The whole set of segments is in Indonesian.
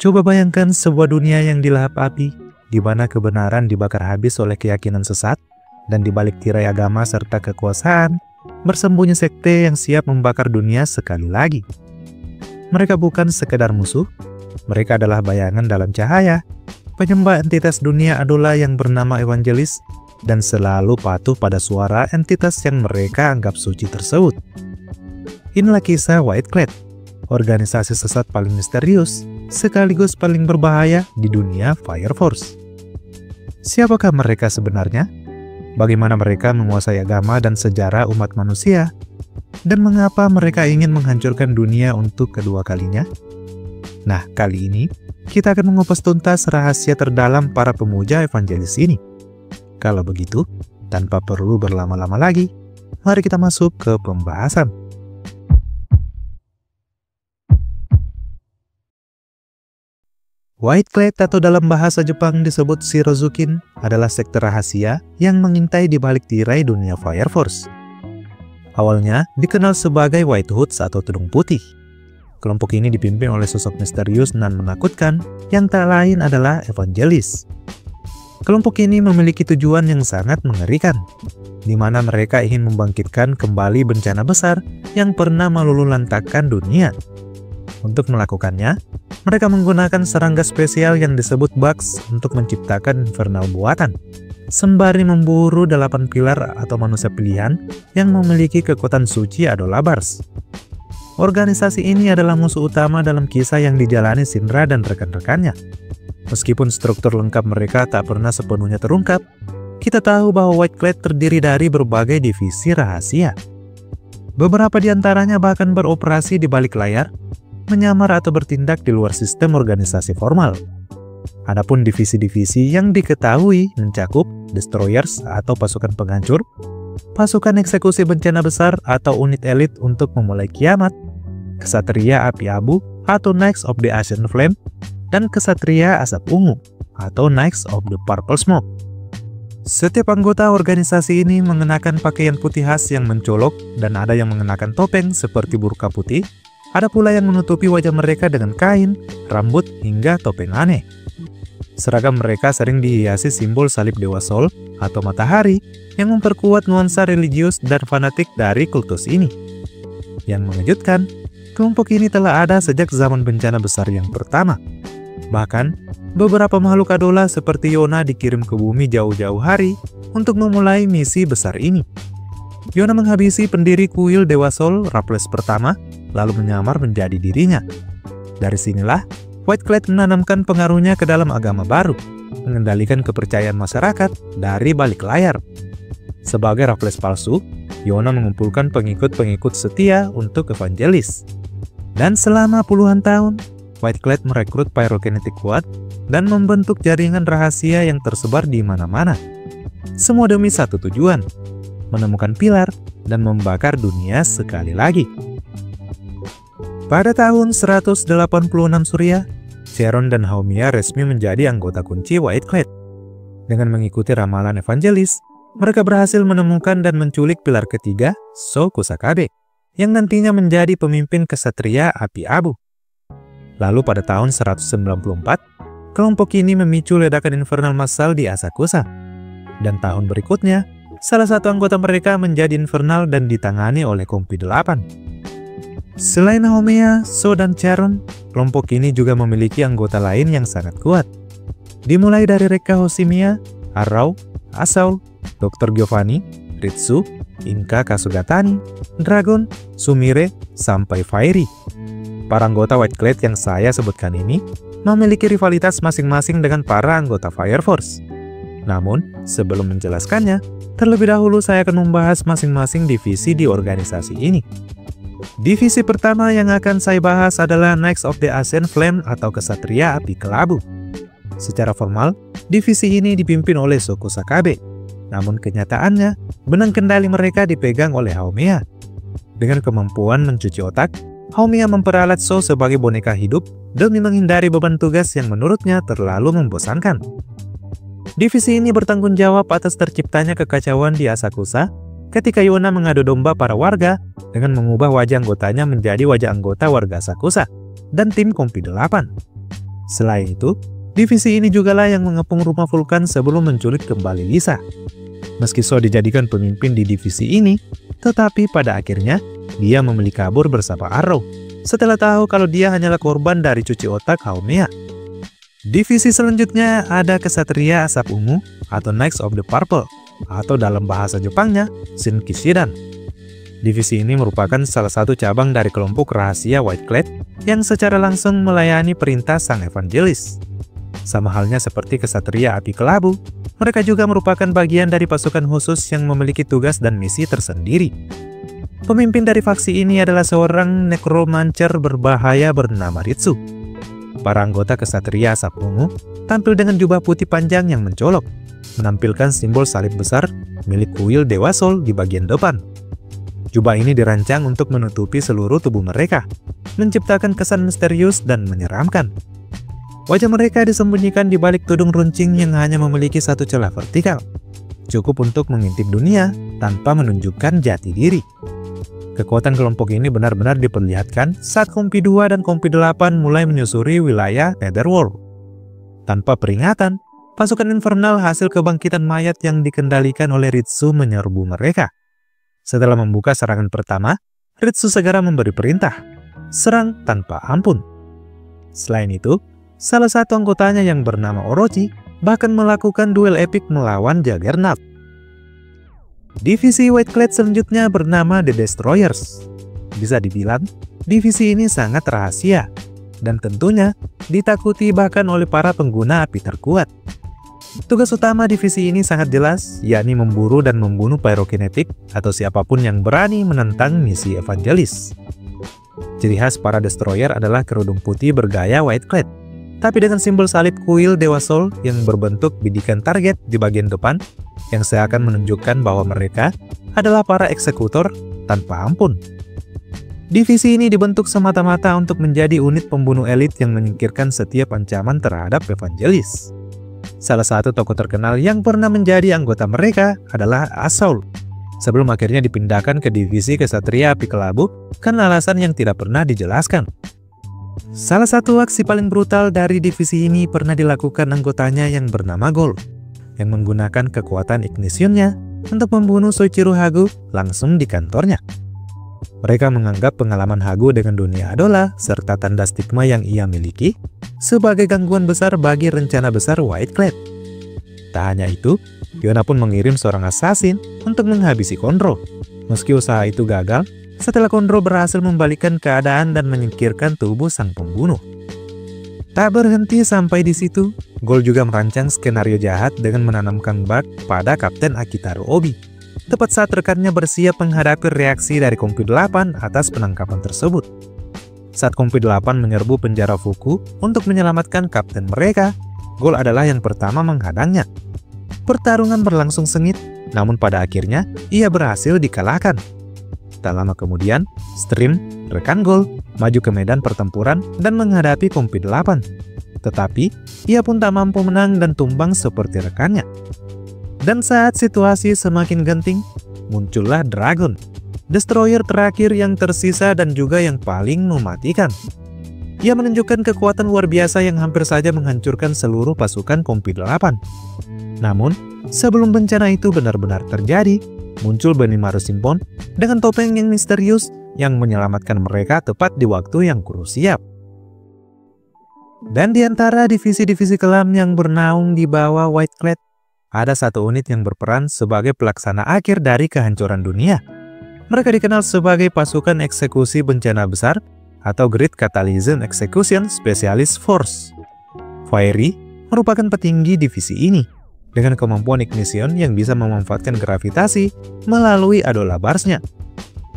Coba bayangkan sebuah dunia yang dilahap api, di mana kebenaran dibakar habis oleh keyakinan sesat, dan di balik tirai agama serta kekuasaan, bersembunyi sekte yang siap membakar dunia sekali lagi. Mereka bukan sekedar musuh, mereka adalah bayangan dalam cahaya, penyembah entitas dunia adola yang bernama evangelis, dan selalu patuh pada suara entitas yang mereka anggap suci tersebut. Inilah kisah White Clad, organisasi sesat paling misterius, sekaligus paling berbahaya di dunia Fire Force. Siapakah mereka sebenarnya? Bagaimana mereka menguasai agama dan sejarah umat manusia? Dan mengapa mereka ingin menghancurkan dunia untuk kedua kalinya? Nah, kali ini kita akan mengupas tuntas rahasia terdalam para pemuja evangelis ini. Kalau begitu, tanpa perlu berlama-lama lagi, mari kita masuk ke pembahasan. White Clad atau dalam bahasa Jepang disebut Shirozukin adalah sekte rahasia yang mengintai di balik tirai dunia Fire Force. Awalnya dikenal sebagai White Hoods atau Tudung Putih. Kelompok ini dipimpin oleh sosok misterius dan menakutkan yang tak lain adalah evangelis. Kelompok ini memiliki tujuan yang sangat mengerikan, di mana mereka ingin membangkitkan kembali bencana besar yang pernah meluluhlantakkan dunia. Untuk melakukannya, mereka menggunakan serangga spesial yang disebut bugs untuk menciptakan infernal buatan, sembari memburu 8 pilar atau manusia pilihan yang memiliki kekuatan suci Adolabars. Organisasi ini adalah musuh utama dalam kisah yang dijalani Syndra dan rekan-rekannya. Meskipun struktur lengkap mereka tak pernah sepenuhnya terungkap, kita tahu bahwa White Clad terdiri dari berbagai divisi rahasia. Beberapa di antaranya bahkan beroperasi di balik layar, menyamar atau bertindak di luar sistem organisasi formal. Adapun divisi-divisi yang diketahui mencakup Destroyers atau pasukan penghancur, pasukan eksekusi bencana besar atau unit elit untuk memulai kiamat, Kesatria Api Abu atau Knights of the Ashen Flame, dan Kesatria Asap Ungu atau Knights of the Purple Smoke. Setiap anggota organisasi ini mengenakan pakaian putih khas yang mencolok dan ada yang mengenakan topeng seperti burka putih, ada pula yang menutupi wajah mereka dengan kain, rambut, hingga topeng aneh. Seragam mereka sering dihiasi simbol salib Dewa Sol atau matahari yang memperkuat nuansa religius dan fanatik dari kultus ini. Yang mengejutkan, kelompok ini telah ada sejak zaman bencana besar yang pertama. Bahkan, beberapa makhluk adola seperti Yona dikirim ke bumi jauh-jauh hari untuk memulai misi besar ini. Yona menghabisi pendiri kuil Dewa Sol, Raffles pertama, lalu menyamar menjadi dirinya. Dari sinilah, White Clad menanamkan pengaruhnya ke dalam agama baru, mengendalikan kepercayaan masyarakat dari balik layar. Sebagai Raffles palsu, Yona mengumpulkan pengikut-pengikut setia untuk evangelis. Dan selama puluhan tahun, White Clad merekrut pyrokinetic kuat dan membentuk jaringan rahasia yang tersebar di mana-mana. Semua demi satu tujuan, menemukan pilar dan membakar dunia sekali lagi. Pada tahun 186 Surya, Charon dan Haumia resmi menjadi anggota kunci White Clad. Dengan mengikuti ramalan evangelis, mereka berhasil menemukan dan menculik pilar ketiga, So Kusakabe, yang nantinya menjadi pemimpin Kesatria Api Abu. Lalu pada tahun 194, kelompok ini memicu ledakan infernal massal di Asakusa. Dan tahun berikutnya, salah satu anggota mereka menjadi infernal dan ditangani oleh Kompi 8. Selain Haumea, So, dan Charon, kelompok ini juga memiliki anggota lain yang sangat kuat. Dimulai dari Rekka Hoshimiya, Arrau, Assault, Dr. Giovanni, Ritsu, Inka Kasugatani, Dragon, Sumire, sampai Fairy. Para anggota White Clad yang saya sebutkan ini memiliki rivalitas masing-masing dengan para anggota Fire Force. Namun, sebelum menjelaskannya, terlebih dahulu saya akan membahas masing-masing divisi di organisasi ini. Divisi pertama yang akan saya bahas adalah Knights of the Ashen Flame atau Kesatria Api Kelabu. Secara formal, divisi ini dipimpin oleh So Kusakabe. Namun kenyataannya, benang kendali mereka dipegang oleh Haumea. Dengan kemampuan mencuci otak, Haumea memperalat So sebagai boneka hidup demi menghindari beban tugas yang menurutnya terlalu membosankan. Divisi ini bertanggung jawab atas terciptanya kekacauan di Asakusa ketika Yona mengadu domba para warga dengan mengubah wajah anggotanya menjadi wajah anggota warga Asakusa dan tim Kompi 8. Selain itu, divisi ini jugalah yang mengepung rumah Vulcan sebelum menculik kembali Lisa. Meski Shaw dijadikan pemimpin di divisi ini, tetapi pada akhirnya dia memilih kabur bersama Arrow setelah tahu kalau dia hanyalah korban dari cuci otak Haumea. Divisi selanjutnya ada Kesatria Asap Ungu atau Knights of the Purple, atau dalam bahasa Jepangnya Shinkishidan. Divisi ini merupakan salah satu cabang dari kelompok rahasia White-Clad yang secara langsung melayani perintah sang evangelis. Sama halnya seperti Kesatria Api Kelabu, mereka juga merupakan bagian dari pasukan khusus yang memiliki tugas dan misi tersendiri. Pemimpin dari faksi ini adalah seorang necromancer berbahaya bernama Ritsu. Para anggota Kesatria Asap Ungu tampil dengan jubah putih panjang yang mencolok, menampilkan simbol salib besar milik kuil Dewa Sol di bagian depan. Jubah ini dirancang untuk menutupi seluruh tubuh mereka, menciptakan kesan misterius dan menyeramkan. Wajah mereka disembunyikan di balik tudung runcing yang hanya memiliki satu celah vertikal, cukup untuk mengintip dunia tanpa menunjukkan jati diri. Kekuatan kelompok ini benar-benar diperlihatkan saat Kompi 2 dan Kompi 8 mulai menyusuri wilayah Netherworld. Tanpa peringatan, pasukan infernal hasil kebangkitan mayat yang dikendalikan oleh Ritsu menyerbu mereka. Setelah membuka serangan pertama, Ritsu segera memberi perintah, serang tanpa ampun. Selain itu, salah satu anggotanya yang bernama Orochi bahkan melakukan duel epik melawan Juggernaut. Divisi White-Clad selanjutnya bernama The Destroyers. Bisa dibilang, divisi ini sangat rahasia, dan tentunya ditakuti bahkan oleh para pengguna api terkuat. Tugas utama divisi ini sangat jelas, yakni memburu dan membunuh pyrokinetik atau siapapun yang berani menentang misi evangelis. Ciri khas para Destroyer adalah kerudung putih bergaya White-Clad, tapi dengan simbol salib kuil Dewa Sol yang berbentuk bidikan target di bagian depan, yang seakan menunjukkan bahwa mereka adalah para eksekutor tanpa ampun. Divisi ini dibentuk semata-mata untuk menjadi unit pembunuh elit yang menyingkirkan setiap ancaman terhadap evangelis. Salah satu tokoh terkenal yang pernah menjadi anggota mereka adalah Asaul, sebelum akhirnya dipindahkan ke divisi Kesatria Api Kelabu karena alasan yang tidak pernah dijelaskan. Salah satu aksi paling brutal dari divisi ini pernah dilakukan anggotanya yang bernama Gol, yang menggunakan kekuatan ignitionnya untuk membunuh Soichiro Hagu langsung di kantornya. Mereka menganggap pengalaman Hagu dengan dunia Adola serta tanda stigma yang ia miliki sebagai gangguan besar bagi rencana besar White-Clad. Tak hanya itu, Yona pun mengirim seorang assassin untuk menghabisi Konro. Meski usaha itu gagal, setelah Konro berhasil membalikkan keadaan dan menyingkirkan tubuh sang pembunuh. Tak berhenti sampai di situ, Gol juga merancang skenario jahat dengan menanamkan bug pada Kapten Akitaro Obi, tepat saat rekannya bersiap menghadapi reaksi dari Kompi 8 atas penangkapan tersebut. Saat Kompi 8 menyerbu penjara Fuku untuk menyelamatkan kapten mereka, Gol adalah yang pertama menghadangnya. Pertarungan berlangsung sengit, namun pada akhirnya ia berhasil dikalahkan. Tak lama kemudian, Stream, rekan Gol, maju ke medan pertempuran dan menghadapi Kompi 8. Tetapi, ia pun tak mampu menang dan tumbang seperti rekannya. Dan saat situasi semakin genting, muncullah Dragon, Destroyer terakhir yang tersisa dan juga yang paling mematikan. Ia menunjukkan kekuatan luar biasa yang hampir saja menghancurkan seluruh pasukan Kompi 8. Namun, sebelum bencana itu benar-benar terjadi, muncul Benimaru Shimbun dengan topeng yang misterius yang menyelamatkan mereka tepat di waktu yang krusial. Dan di antara divisi-divisi kelam yang bernaung di bawah White-Clad, ada satu unit yang berperan sebagai pelaksana akhir dari kehancuran dunia. Mereka dikenal sebagai pasukan eksekusi bencana besar atau Great Catalysm Execution Specialist Force. Fiery merupakan petinggi divisi ini, dengan kemampuan ignition yang bisa memanfaatkan gravitasi melalui Adola Bars-nya.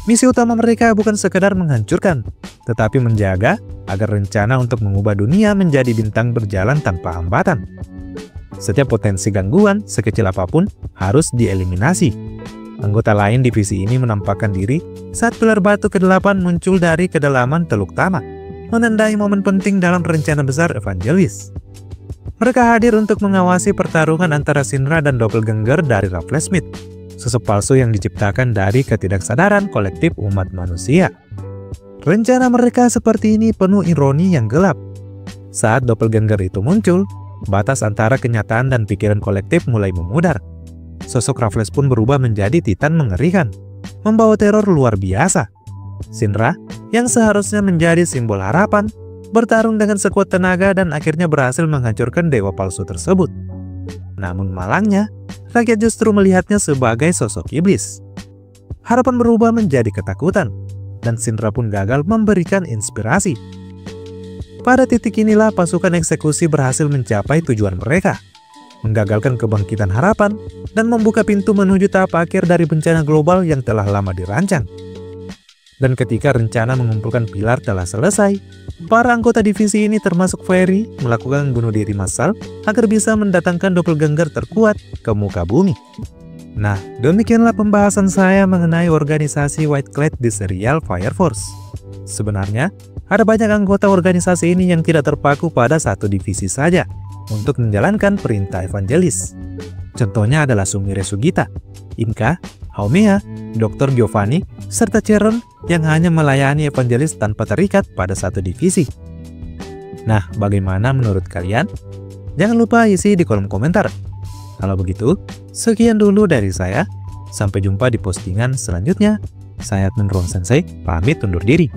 Misi utama mereka bukan sekedar menghancurkan, tetapi menjaga agar rencana untuk mengubah dunia menjadi bintang berjalan tanpa hambatan. Setiap potensi gangguan, sekecil apapun, harus dieliminasi. Anggota lain divisi ini menampakkan diri saat pilar batu ke-8 muncul dari kedalaman Teluk Tama, menandai momen penting dalam rencana besar Evangelis. Mereka hadir untuk mengawasi pertarungan antara Shinra dan Doppelganger dari Raffles Smith, sosok palsu yang diciptakan dari ketidaksadaran kolektif umat manusia. Rencana mereka seperti ini penuh ironi yang gelap, Saat doppelganger itu muncul, batas antara kenyataan dan pikiran kolektif mulai memudar. Sosok Raffles pun berubah menjadi Titan mengerikan, membawa teror luar biasa. Shinra, yang seharusnya menjadi simbol harapan, bertarung dengan sekuat tenaga dan akhirnya berhasil menghancurkan dewa palsu tersebut. Namun malangnya, rakyat justru melihatnya sebagai sosok iblis. Harapan berubah menjadi ketakutan, dan Shinra pun gagal memberikan inspirasi. Pada titik inilah pasukan eksekusi berhasil mencapai tujuan mereka, menggagalkan kebangkitan harapan dan membuka pintu menuju tahap akhir dari bencana global yang telah lama dirancang. Dan ketika rencana mengumpulkan pilar telah selesai, para anggota divisi ini termasuk Fairy melakukan bunuh diri massal agar bisa mendatangkan doppelganger terkuat ke muka bumi. Nah, demikianlah pembahasan saya mengenai organisasi White Clad di serial Fire Force. Sebenarnya, ada banyak anggota organisasi ini yang tidak terpaku pada satu divisi saja untuk menjalankan perintah evangelis. Contohnya adalah Sumire Sugita, Inka, Haumea, Dr. Giovanni, serta Cheron yang hanya melayani evangelis tanpa terikat pada satu divisi. Nah, bagaimana menurut kalian? Jangan lupa isi di kolom komentar. Kalau begitu, sekian dulu dari saya. Sampai jumpa di postingan selanjutnya. Saya Admin Ruang Sensei, pamit undur diri.